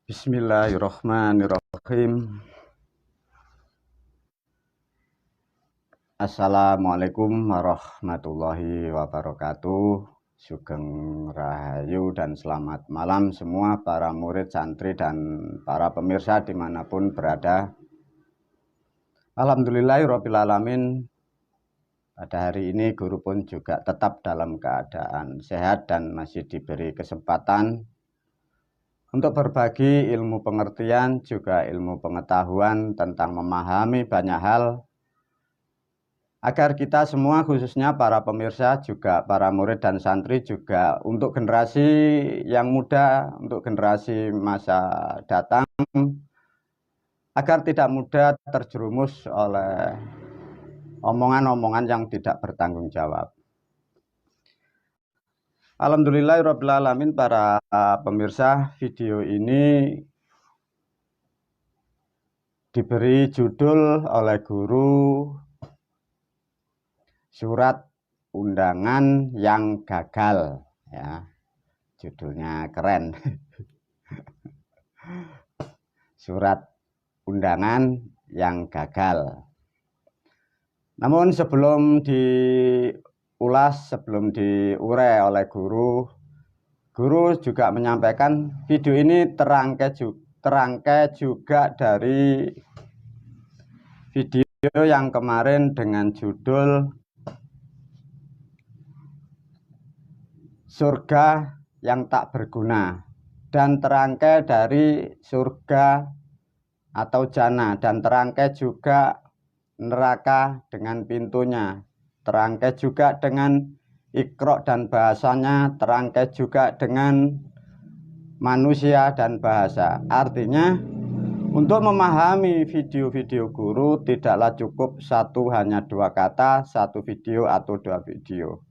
Bismillahirrahmanirrahim. Assalamualaikum warahmatullahi wabarakatuh. Sugeng Rahayu dan selamat malam semua para murid, santri, dan para pemirsa dimanapun berada. Alhamdulillahirrahmanirrahim. Pada hari ini guru pun juga tetap dalam keadaan sehat dan masih diberi kesempatan untuk berbagi ilmu pengertian, juga ilmu pengetahuan tentang memahami banyak hal, agar kita semua, khususnya para pemirsa, juga para murid dan santri, juga untuk generasi yang muda, untuk generasi masa datang, agar tidak mudah terjerumus oleh omongan-omongan yang tidak bertanggung jawab. Alhamdulillahirrahmanirrahim, para pemirsa, video ini diberi judul oleh guru Surat Undangan yang Gagal, ya. Judulnya keren. Surat Undangan yang Gagal. Namun sebelum diulas, sebelum diurai oleh guru juga menyampaikan video ini terangkai juga dari video yang kemarin dengan judul Surga yang Tak Berguna, dan terangkai dari surga atau jannah, dan terangkai juga neraka dengan pintunya, terangkai juga dengan Iqra dan bahasanya, terangkai juga dengan manusia dan bahasa. Artinya, untuk memahami video-video guru tidaklah cukup hanya dua kata, satu video atau dua video.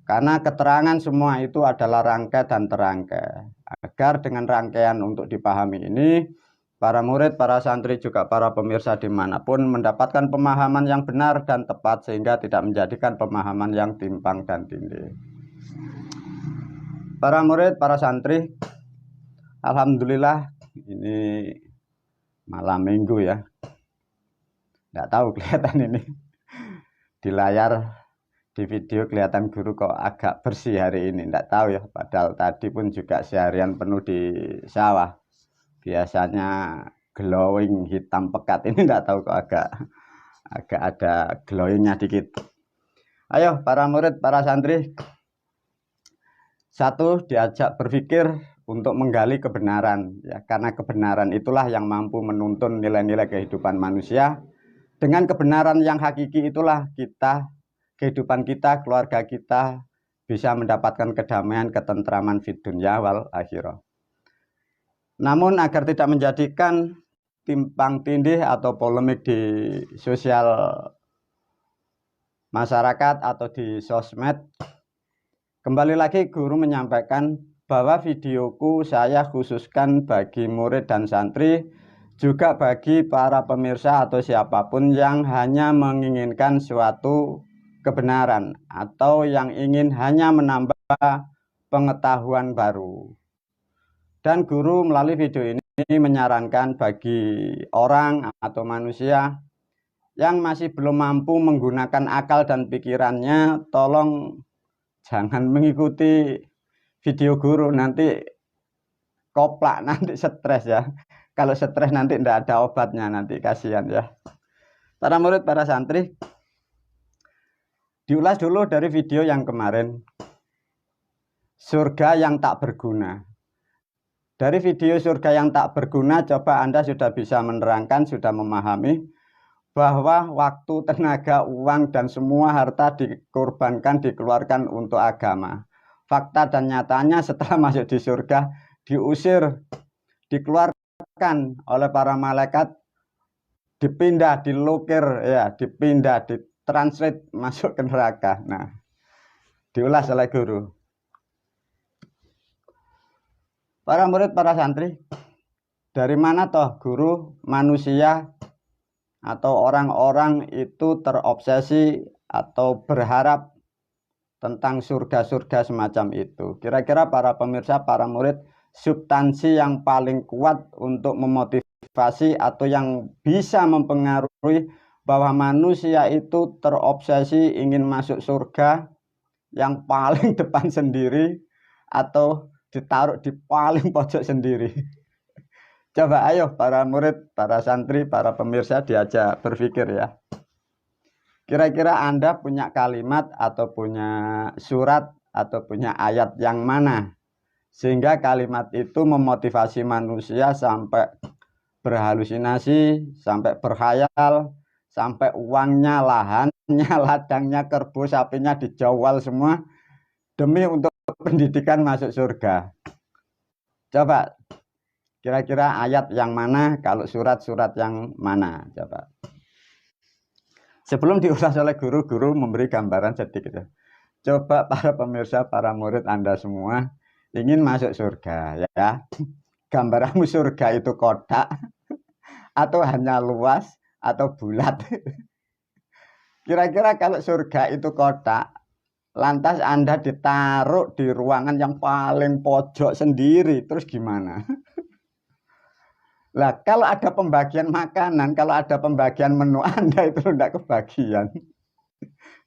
Karena keterangan semua itu adalah rangkai dan terangkai. Agar dengan rangkaian untuk dipahami ini, para murid, para santri, juga para pemirsa dimanapun mendapatkan pemahaman yang benar dan tepat, sehingga tidak menjadikan pemahaman yang timpang dan tindih. Para murid, para santri, alhamdulillah ini malam minggu ya. Tidak tahu kelihatan ini di layar, di video kelihatan guru kok agak bersih hari ini. Tidak tahu ya, padahal tadi pun juga seharian penuh di sawah. Biasanya glowing hitam pekat, ini tidak tahu kok agak ada glowingnya dikit. Ayo para murid, para santri, satu, diajak berpikir untuk menggali kebenaran, ya, karena kebenaran itulah yang mampu menuntun nilai-nilai kehidupan manusia. Dengan kebenaran yang hakiki itulah kehidupan kita, keluarga kita bisa mendapatkan kedamaian, ketentraman fid dunya wal akhirah. Namun agar tidak menjadikan timpang tindih atau polemik di sosial masyarakat atau di sosmed, kembali lagi guru menyampaikan bahwa videoku saya khususkan bagi murid dan santri, juga bagi para pemirsa atau siapapun yang hanya menginginkan suatu kebenaran atau yang ingin hanya menambah pengetahuan baru. Dan guru melalui video ini menyarankan bagi orang atau manusia yang masih belum mampu menggunakan akal dan pikirannya, tolong jangan mengikuti video guru, nanti koplak, nanti stres ya. Kalau stres nanti tidak ada obatnya, nanti kasihan ya. Para murid, para santri, diulas dulu dari video yang kemarin, surga yang tak berguna. Dari video surga yang tak berguna, coba Anda sudah bisa menerangkan, sudah memahami bahwa waktu, tenaga, uang, dan semua harta dikorbankan, dikeluarkan untuk agama. Fakta dan nyatanya setelah masuk di surga, diusir, dikeluarkan oleh para malaikat, dipindah, dilukir, ya, dipindah, ditranslate masuk ke neraka. Nah, diulas oleh guru. Para murid, para santri, dari mana toh guru, manusia atau orang-orang itu terobsesi atau berharap tentang surga-surga semacam itu? Kira-kira para pemirsa, para murid, substansi yang paling kuat untuk memotivasi atau yang bisa mempengaruhi bahwa manusia itu terobsesi ingin masuk surga yang paling depan sendiri atau ditaruh di paling pojok sendiri. Coba ayo para murid, para santri, para pemirsa diajak berpikir ya. Kira-kira Anda punya kalimat atau punya surat atau punya ayat yang mana sehingga kalimat itu memotivasi manusia sampai berhalusinasi, sampai berhayal, sampai uangnya, lahannya, ladangnya, kerbau, sapinya dijual semua demi untuk pendidikan masuk surga. Coba kira-kira ayat yang mana, kalau surat-surat yang mana? Coba. Sebelum diulas oleh guru-guru memberi gambaran sedikit ya. Coba para pemirsa, para murid Anda semua ingin masuk surga ya. Gambaranmu surga itu kotak atau hanya luas atau bulat. Kira-kira kalau surga itu kotak, lantas Anda ditaruh di ruangan yang paling pojok sendiri, terus gimana? Lah, kalau ada pembagian makanan, kalau ada pembagian menu Anda itu tidak kebagian.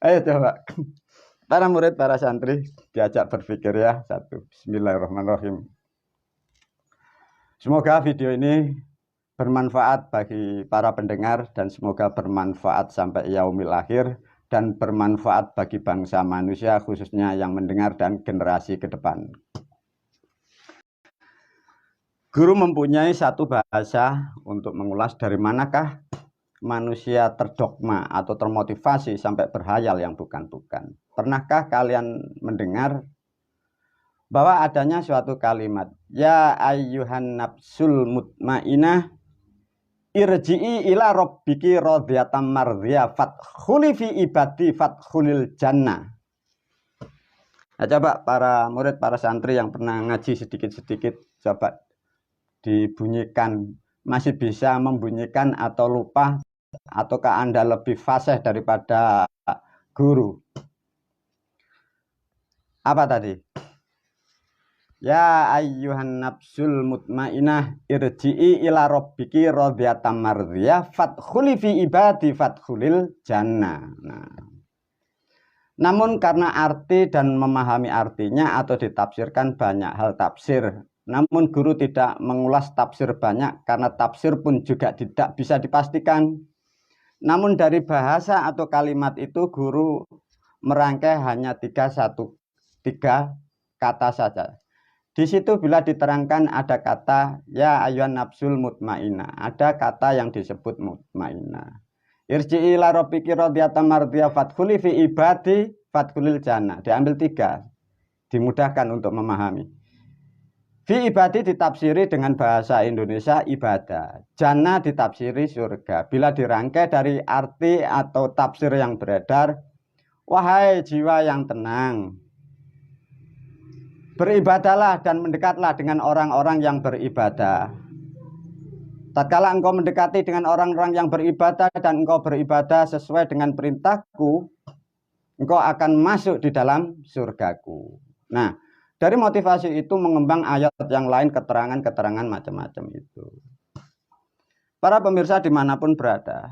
Ayo coba. Para murid, para santri diajak berpikir ya. Satu. Bismillahirrahmanirrahim. Semoga video ini bermanfaat bagi para pendengar dan semoga bermanfaat sampai yaumil akhir dan bermanfaat bagi bangsa manusia khususnya yang mendengar dan generasi ke depan. Guru mempunyai satu bahasa untuk mengulas dari manakah manusia terdogma atau termotivasi sampai berhayal yang bukan-bukan. Pernahkah kalian mendengar bahwa adanya suatu kalimat, ya ayyuhan nafsul mutmainah irji'i ila rabbiki radhiyatan mardhiyah fadkhuli fi ibadi fadkhulil jannah. Nah, coba para murid, para santri yang pernah ngaji sedikit-sedikit, coba dibunyikan, masih bisa membunyikan atau lupa, ataukah Anda lebih fasih daripada guru? Apa tadi? Ya ayyuhan nafsul mutmainah irji'i ila rabbiki radhiyatan mardhiyah fadkhuli fi ibadi fadkhulil jannah. Nah, namun karena arti dan memahami artinya atau ditafsirkan banyak hal tafsir, namun guru tidak mengulas tafsir banyak karena tafsir pun juga tidak bisa dipastikan. Namun dari bahasa atau kalimat itu guru merangkai hanya tiga kata saja. Di situ bila diterangkan ada kata ya ayyuhan nafsul mutmainah, ada kata yang disebut mutmainah. Irji'i ila rabbiki radhiyatan mardhiyah fadkhuli fi ibadi fadkhulil jannah. Diambil tiga, dimudahkan untuk memahami. Fi ibadi ditafsiri dengan bahasa Indonesia ibadah. Jannah ditafsiri surga. Bila dirangkai dari arti atau tafsir yang beredar, wahai jiwa yang tenang, beribadahlah dan mendekatlah dengan orang-orang yang beribadah. Tatkala engkau mendekati dengan orang-orang yang beribadah dan engkau beribadah sesuai dengan perintahku, engkau akan masuk di dalam surgaku. Nah, dari motivasi itu mengembang ayat yang lain, keterangan-keterangan macam-macam itu. Para pemirsa dimanapun berada,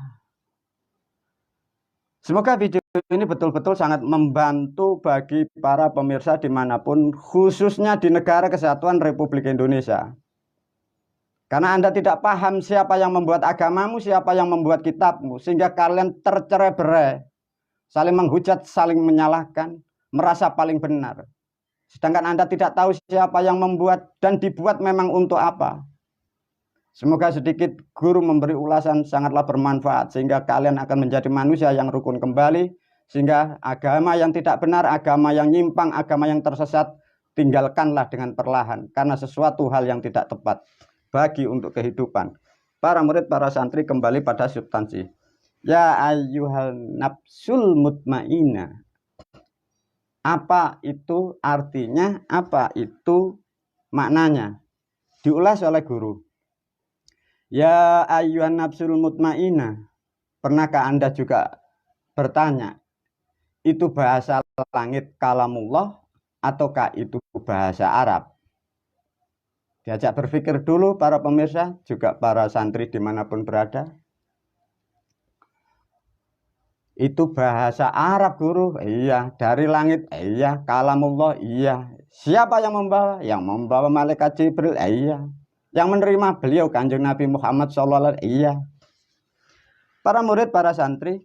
semoga video ini betul-betul sangat membantu bagi para pemirsa dimanapun, khususnya di negara kesatuan Republik Indonesia. Karena Anda tidak paham siapa yang membuat agamamu, siapa yang membuat kitabmu, sehingga kalian tercerai-berai, saling menghujat, saling menyalahkan, merasa paling benar. Sedangkan Anda tidak tahu siapa yang membuat dan dibuat memang untuk apa. Semoga sedikit guru memberi ulasan sangatlah bermanfaat sehingga kalian akan menjadi manusia yang rukun kembali, sehingga agama yang tidak benar, agama yang nyimpang, agama yang tersesat tinggalkanlah dengan perlahan karena sesuatu hal yang tidak tepat bagi untuk kehidupan. Para murid, para santri kembali pada substansi. Ya ayyuhal nafsul mutmainah. Apa itu artinya? Apa itu maknanya? Diulas oleh guru. Ya ayyuhan nafsul mutmainah. Pernahkah Anda juga bertanya, itu bahasa langit kalamullah ataukah itu bahasa Arab? Diajak berpikir dulu para pemirsa, juga para santri dimanapun berada. Itu bahasa Arab, guru. Iya. Dari langit. Iya. Kalamullah. Iya. Siapa yang membawa? Yang membawa malaikat Jibril. Iya. Yang menerima beliau Kanjeng Nabi Muhammad SAW. Iya. Para murid, para santri,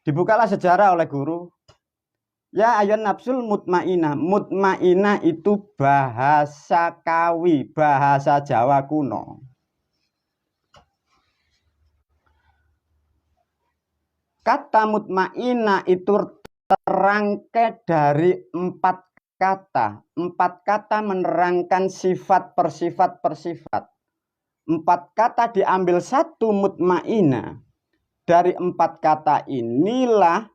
dibukalah sejarah oleh guru. Ya ayat nafsul mutmainah. Mutmainah itu bahasa Kawi, bahasa Jawa kuno. Kata mutmainah itu terangkai dari 4 kata. 4 kata menerangkan sifat persifat. 4 kata diambil satu mutmainah. Dari 4 kata inilah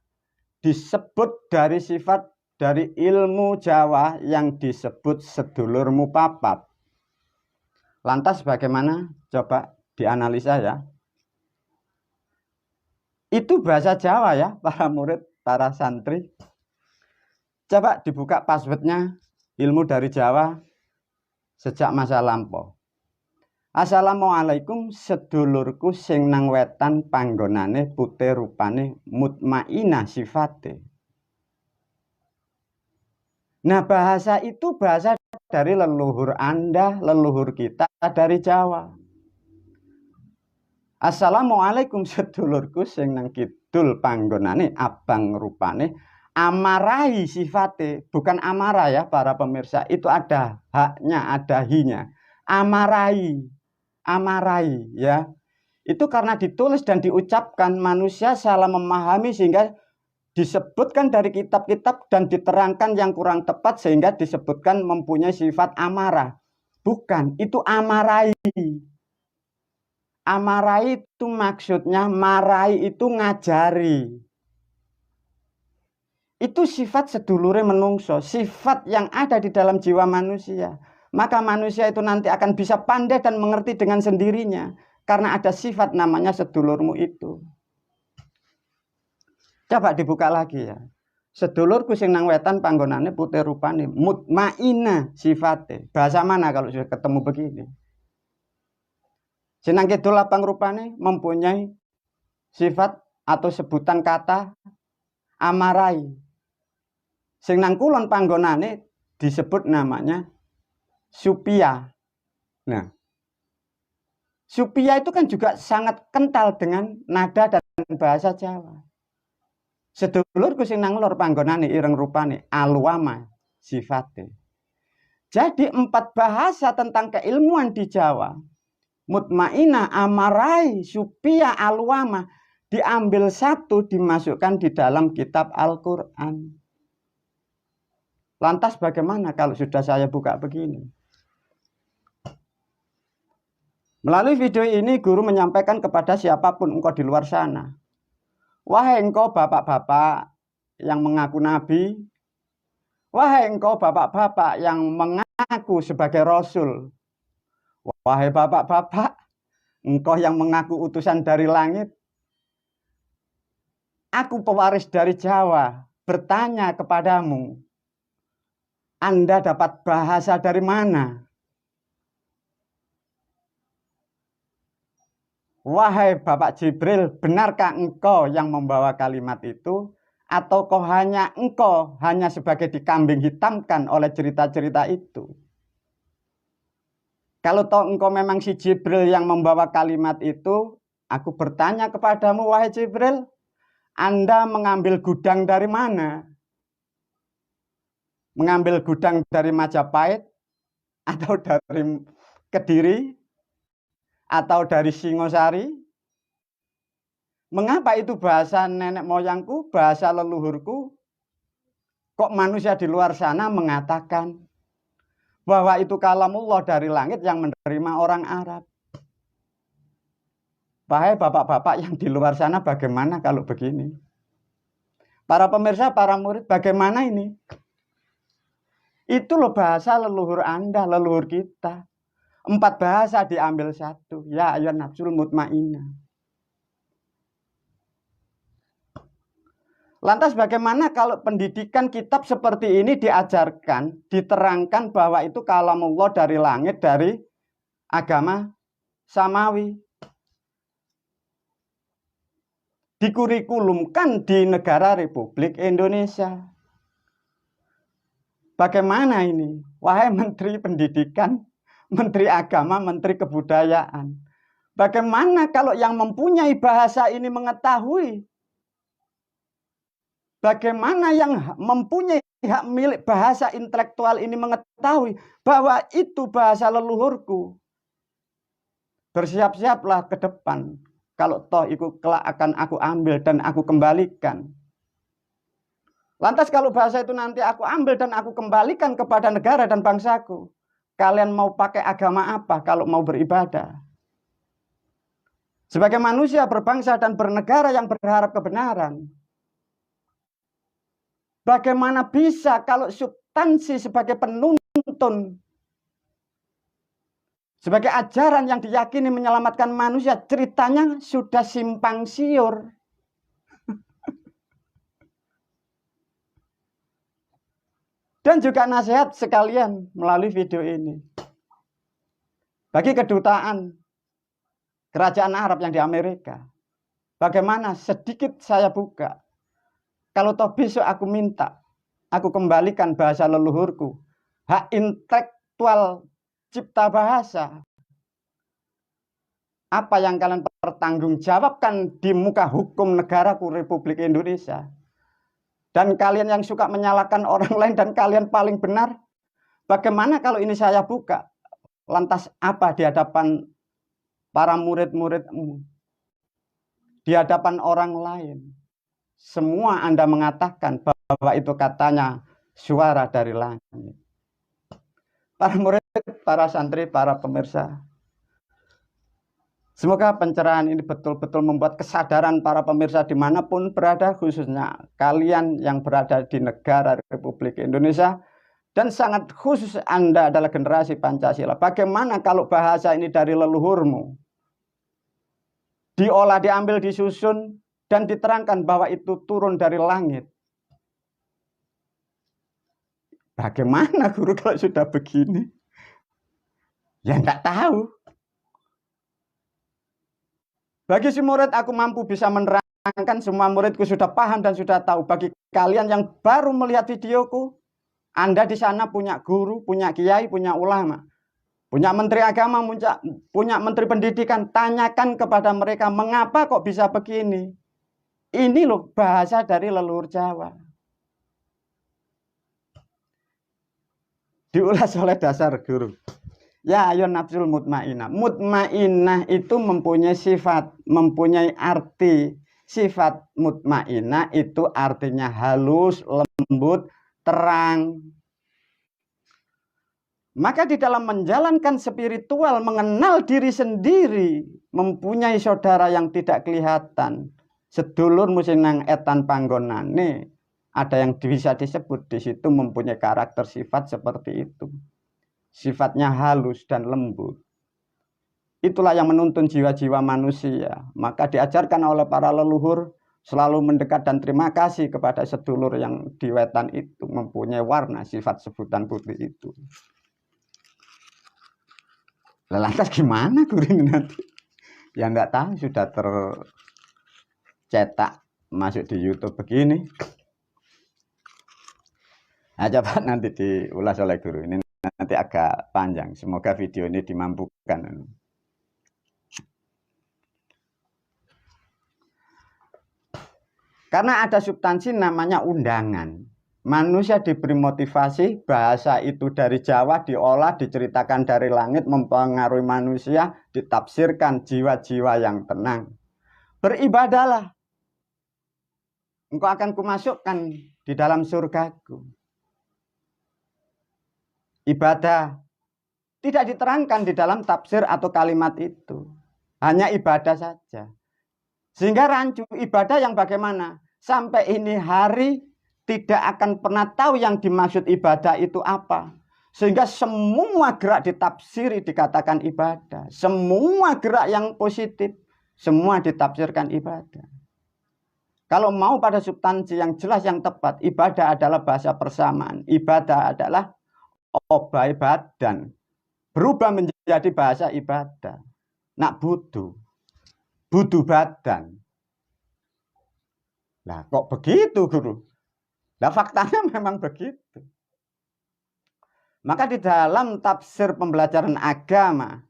disebut dari sifat dari ilmu Jawa yang disebut sedulurmu papat. Lantas bagaimana? Coba dianalisa ya. Itu bahasa Jawa ya, para murid, para santri. Coba dibuka passwordnya ilmu dari Jawa sejak masa lampau. Assalamualaikum sedulurku sing nang wetan panggonane putih rupane mutmainah sifate. Nah, bahasa itu bahasa dari leluhur Anda, leluhur kita dari Jawa. Assalamualaikum sedulurku sing nang kidul panggonane abang rupane amarai sifate, bukan amarah ya para pemirsa, itu ada haknya, ada hinya. Amarai ya. Itu karena ditulis dan diucapkan manusia salah memahami sehingga disebutkan dari kitab-kitab dan diterangkan yang kurang tepat sehingga disebutkan mempunyai sifat amarah. Bukan, itu amarai. Amarai itu maksudnya marai itu ngajari. Itu sifat sedulure menungso, sifat yang ada di dalam jiwa manusia. Maka manusia itu nanti akan bisa pandai dan mengerti dengan sendirinya. Karena ada sifat namanya sedulurmu itu. Coba dibuka lagi ya. Sedulurku sing nang wetan panggonane putih rupane mutmainah sifate. Bahasa mana kalau sudah ketemu begini? Sinang kidul lapang rupane mempunyai sifat atau sebutan kata amarai. Sing nang kulon panggonane disebut namanya supia. Nah, supia itu kan juga sangat kental dengan nada dan bahasa Jawa. Sedulurku sing nang lor panggonane ireng rupane alwama sifate. Jadi 4 bahasa tentang keilmuan di Jawa, mutmainah, amarai, supia, alwama, diambil satu dimasukkan di dalam kitab Al-Quran. Lantas bagaimana kalau sudah saya buka begini? Melalui video ini guru menyampaikan kepada siapapun engkau di luar sana. Wahai engkau bapak-bapak yang mengaku nabi. Wahai engkau bapak-bapak yang mengaku sebagai rasul. Wahai bapak-bapak, engkau yang mengaku utusan dari langit. Aku pewaris dari Jawa bertanya kepadamu. Anda dapat bahasa dari mana? Wahai Bapak Jibril, benarkah engkau yang membawa kalimat itu? Atau engkau hanya sebagai dikambing hitamkan oleh cerita-cerita itu? Kalau toh engkau memang si Jibril yang membawa kalimat itu, aku bertanya kepadamu, wahai Jibril, Anda mengambil gudang dari mana? Mengambil gudang dari Majapahit? Atau dari Kediri? Atau dari Singosari? Mengapa itu bahasa nenek moyangku, bahasa leluhurku? Kok manusia di luar sana mengatakan bahwa itu kalamullah dari langit yang menerima orang Arab? Wahai bapak-bapak yang di luar sana, bagaimana kalau begini? Para pemirsa, para murid, bagaimana ini? Itu loh bahasa leluhur Anda, leluhur kita. 4 bahasa diambil satu. Ya ayyuhan nafsul mutmainah. Lantas bagaimana kalau pendidikan kitab seperti ini diajarkan, diterangkan bahwa itu kalamullah dari langit, dari agama samawi. Dikurikulumkan di negara Republik Indonesia. Bagaimana ini? Wahai Menteri Pendidikan, Menteri Agama, Menteri Kebudayaan. Bagaimana kalau yang mempunyai bahasa ini mengetahui? Bagaimana yang mempunyai hak milik bahasa intelektual ini mengetahui bahwa itu bahasa leluhurku? Bersiap-siaplah ke depan. Kalau toh itu kelak akan aku ambil dan aku kembalikan. Lantas kalau bahasa itu nanti aku ambil dan aku kembalikan kepada negara dan bangsaku, kalian mau pakai agama apa kalau mau beribadah? Sebagai manusia berbangsa dan bernegara yang berharap kebenaran, bagaimana bisa kalau substansi sebagai penuntun, sebagai ajaran yang diyakini menyelamatkan manusia, ceritanya sudah simpang siur. Dan juga nasihat sekalian melalui video ini. Bagi kedutaan kerajaan Arab yang di Amerika, bagaimana sedikit saya buka. Kalau toh besok aku minta, aku kembalikan bahasa leluhurku, hak intelektual cipta bahasa. Apa yang kalian pertanggungjawabkan di muka hukum negaraku Republik Indonesia? Dan kalian yang suka menyalahkan orang lain dan kalian paling benar, bagaimana kalau ini saya buka? Lantas apa di hadapan para murid-muridmu? Di hadapan orang lain. Semua Anda mengatakan bahwa itu katanya suara dari langit. Para murid, para santri, para pemirsa. Semoga pencerahan ini betul-betul membuat kesadaran para pemirsa dimanapun berada, khususnya kalian yang berada di negara Republik Indonesia, dan sangat khusus Anda adalah generasi Pancasila. Bagaimana kalau bahasa ini dari leluhurmu? Diolah, diambil, disusun, dan diterangkan bahwa itu turun dari langit. Bagaimana guru kalau sudah begini? Ya enggak tahu. Bagi si murid aku mampu bisa menerangkan, semua muridku sudah paham dan sudah tahu. Bagi kalian yang baru melihat videoku, Anda di sana punya guru, punya kiai, punya ulama, punya menteri agama, punya menteri pendidikan. Tanyakan kepada mereka, mengapa kok bisa begini? Ini loh bahasa dari leluhur Jawa. Diulas oleh dasar guru. Ya ayo nafsul mutmainah. Mutmainah itu mempunyai sifat, mempunyai arti. Sifat mutmainah itu artinya halus, lembut, terang. Maka di dalam menjalankan spiritual, mengenal diri sendiri, mempunyai saudara yang tidak kelihatan, sedulur musinang etan panggonane, ada yang bisa disebut di situ mempunyai karakter sifat seperti itu. Sifatnya halus dan lembut. Itulah yang menuntun jiwa-jiwa manusia. Maka diajarkan oleh para leluhur selalu mendekat dan terima kasih kepada sedulur yang di wetan itu mempunyai warna sifat sebutan putih itu. Lantas gimana guru ini nanti? Ya nggak tahu, sudah tercetak masuk di YouTube begini. Nah, coba nanti diulas oleh guru ini. Nanti agak panjang, semoga video ini dimampukan. Karena ada substansi namanya undangan. Manusia diberi motivasi, bahasa itu dari Jawa diolah, diceritakan dari langit, mempengaruhi manusia, ditafsirkan jiwa-jiwa yang tenang. Beribadahlah, engkau akan kumasukkan di dalam surgaku. Ibadah tidak diterangkan di dalam tafsir atau kalimat itu. Hanya ibadah saja. Sehingga rancu ibadah yang bagaimana? Sampai ini hari tidak akan pernah tahu yang dimaksud ibadah itu apa. Sehingga semua gerak ditafsiri dikatakan ibadah. Semua gerak yang positif, semua ditafsirkan ibadah. Kalau mau pada substansi yang jelas, yang tepat, ibadah adalah bahasa persamaan. Ibadah adalah obai badan. Berubah menjadi bahasa ibadah. Nak butuh badan. Nah, kok begitu, Guru? Nah, faktanya memang begitu. Maka di dalam tafsir pembelajaran agama,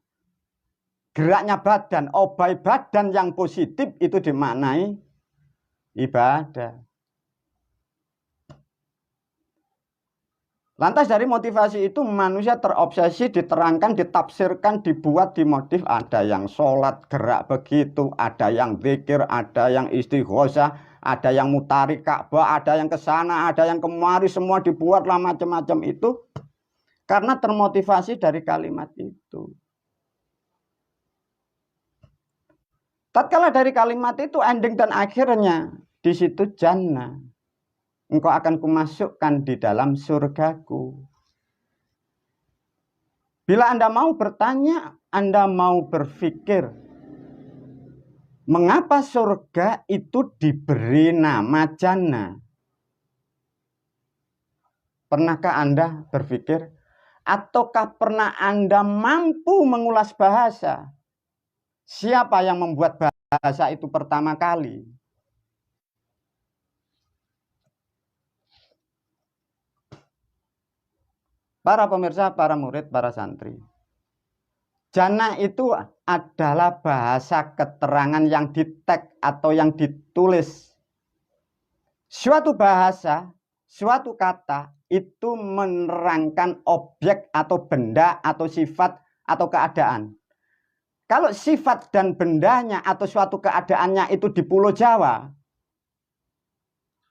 geraknya badan, obai badan yang positif itu dimaknai ibadah. Lantas dari motivasi itu manusia terobsesi, diterangkan, ditafsirkan, dibuat, dimotif. Ada yang sholat gerak begitu, ada yang zikir, ada yang istighosah, ada yang mutari Ka'bah, ada yang kesana, ada yang kemari, semua dibuatlah macam-macam itu. Karena termotivasi dari kalimat itu. Tatkala dari kalimat itu ending dan akhirnya di situ jannah. Engkau akan kumasukkan di dalam surgaku. Bila Anda mau bertanya, Anda mau berpikir, mengapa surga itu diberi nama jannah? Pernahkah Anda berpikir? Ataukah pernah Anda mampu mengulas bahasa? Siapa yang membuat bahasa itu pertama kali? Para pemirsa, para murid, para santri. Jannah itu adalah bahasa keterangan yang diteks atau yang ditulis. Suatu bahasa, suatu kata itu menerangkan objek atau benda atau sifat atau keadaan. Kalau sifat dan bendanya atau suatu keadaannya itu di Pulau Jawa,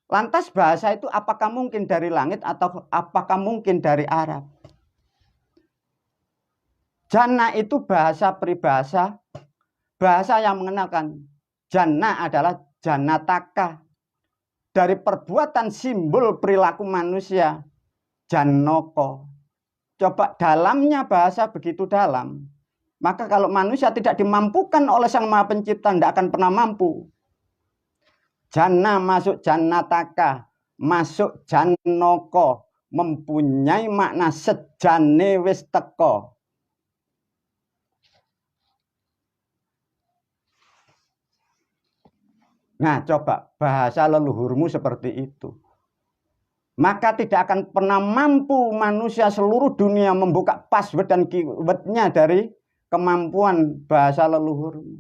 lantas bahasa itu apakah mungkin dari langit atau apakah mungkin dari Arab? Jannah itu bahasa peribahasa, bahasa yang mengenalkan. Jannah adalah jannataka. Dari perbuatan simbol perilaku manusia, jannoko. Coba dalamnya bahasa begitu dalam. Maka kalau manusia tidak dimampukan oleh Sang Maha Pencipta, tidak akan pernah mampu. Jannah masuk jannataka, masuk jannoko, mempunyai makna sejane wis teko. Nah, coba bahasa leluhurmu seperti itu. Maka tidak akan pernah mampu manusia seluruh dunia membuka password dan keywordnya dari kemampuan bahasa leluhurmu.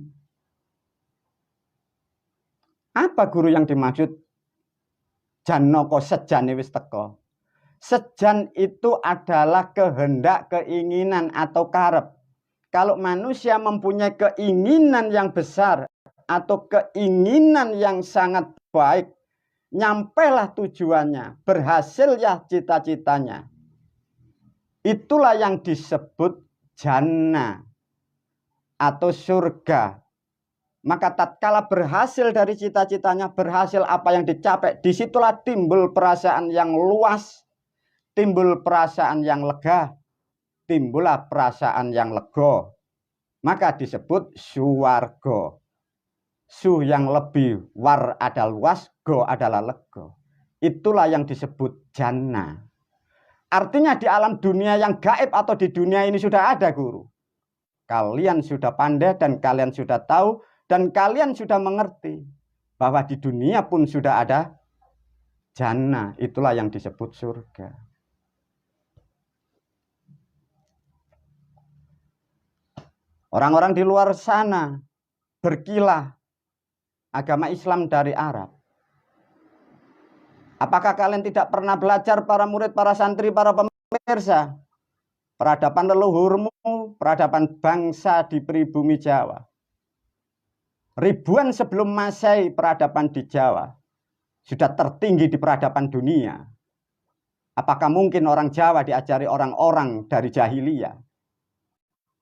Apa guru yang dimaksud jannoko sejane wis teko? Sejan itu adalah kehendak, keinginan atau karep. Kalau manusia mempunyai keinginan yang besar atau keinginan yang sangat baik, nyampelah tujuannya, berhasil ya cita-citanya. Itulah yang disebut jannah atau surga. Maka tatkala berhasil dari cita-citanya, berhasil apa yang dicapai, disitulah timbul perasaan yang luas, timbul perasaan yang lega, timbullah perasaan yang lego. Maka disebut suwargo. Su yang lebih war adalah luas, go adalah lego. Itulah yang disebut jannah. Artinya di alam dunia yang gaib atau di dunia ini sudah ada, guru. Kalian sudah pandai dan kalian sudah tahu dan kalian sudah mengerti bahwa di dunia pun sudah ada jannah. Itulah yang disebut surga. Orang-orang di luar sana berkilah agama Islam dari Arab. Apakah kalian tidak pernah belajar, para murid, para santri, para pemirsa, peradaban leluhurmu, peradaban bangsa di pribumi Jawa? Ribuan sebelum Masehi peradaban di Jawa sudah tertinggi di peradaban dunia. Apakah mungkin orang Jawa diajari orang-orang dari jahiliyah?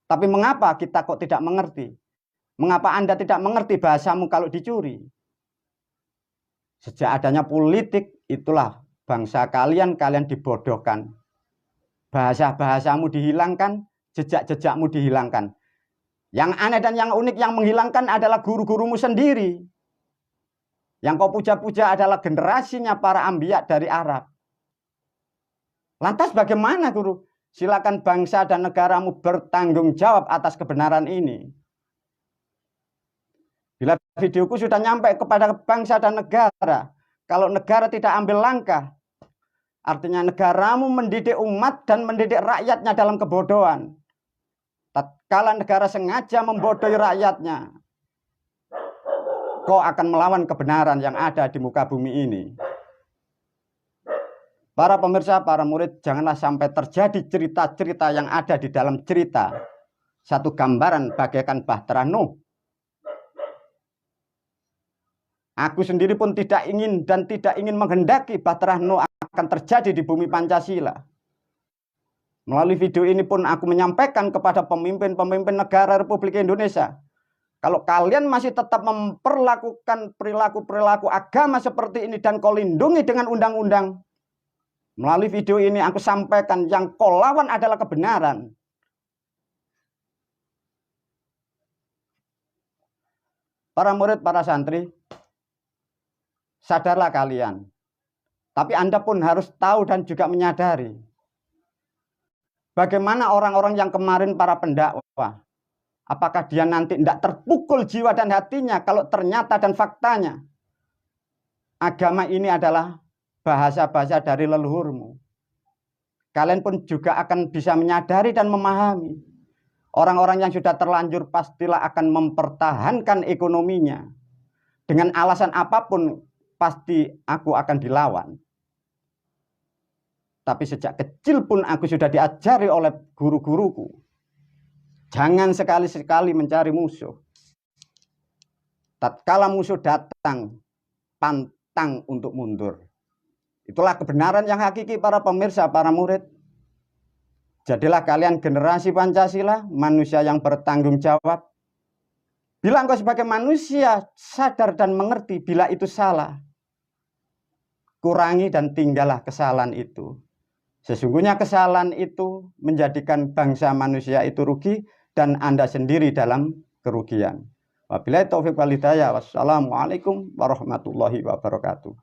Tapi mengapa kita kok tidak mengerti? Mengapa Anda tidak mengerti bahasamu kalau dicuri? Sejak adanya politik, itulah bangsa kalian dibodohkan. Bahasa-bahasamu dihilangkan, jejak-jejakmu dihilangkan. Yang aneh dan yang unik yang menghilangkan adalah guru-gurumu sendiri. Yang kau puja-puja adalah generasinya para ambiya dari Arab. Lantas bagaimana guru? Silakan bangsa dan negaramu bertanggung jawab atas kebenaran ini. Bila videoku sudah nyampe kepada bangsa dan negara, kalau negara tidak ambil langkah, artinya negaramu mendidik umat dan mendidik rakyatnya dalam kebodohan. Tatkala negara sengaja membodohi rakyatnya, kau akan melawan kebenaran yang ada di muka bumi ini. Para pemirsa, para murid, janganlah sampai terjadi cerita-cerita yang ada di dalam cerita. Satu gambaran bagaikan Bahtera Nuh. Aku sendiri pun tidak ingin dan tidak ingin menghendaki Bahtera Nuh akan terjadi di bumi Pancasila. Melalui video ini pun aku menyampaikan kepada pemimpin-pemimpin negara Republik Indonesia, kalau kalian masih tetap memperlakukan perilaku-perilaku agama seperti ini dan kau lindungi dengan undang-undang, melalui video ini aku sampaikan yang kau lawan adalah kebenaran. Para murid, para santri, sadarlah kalian. Tapi Anda pun harus tahu dan juga menyadari bagaimana orang-orang yang kemarin para pendakwah, apakah dia nanti tidak terpukul jiwa dan hatinya kalau ternyata dan faktanya agama ini adalah bahasa-bahasa dari leluhurmu. Kalian pun juga akan bisa menyadari dan memahami. Orang-orang yang sudah terlanjur pastilah akan mempertahankan ekonominya. Dengan alasan apapun pasti aku akan dilawan. Tapi sejak kecil pun aku sudah diajari oleh guru-guruku. Jangan sekali-sekali mencari musuh. Tatkala musuh datang, pantang untuk mundur. Itulah kebenaran yang hakiki para pemirsa, para murid. Jadilah kalian generasi Pancasila, manusia yang bertanggung jawab. Bila engkau sebagai manusia sadar dan mengerti bila itu salah, kurangi dan tinggallah kesalahan itu. Sesungguhnya kesalahan itu menjadikan bangsa manusia itu rugi dan Anda sendiri dalam kerugian. Wabillahi taufiq wal hidayah. Wassalamualaikum warahmatullahi wabarakatuh.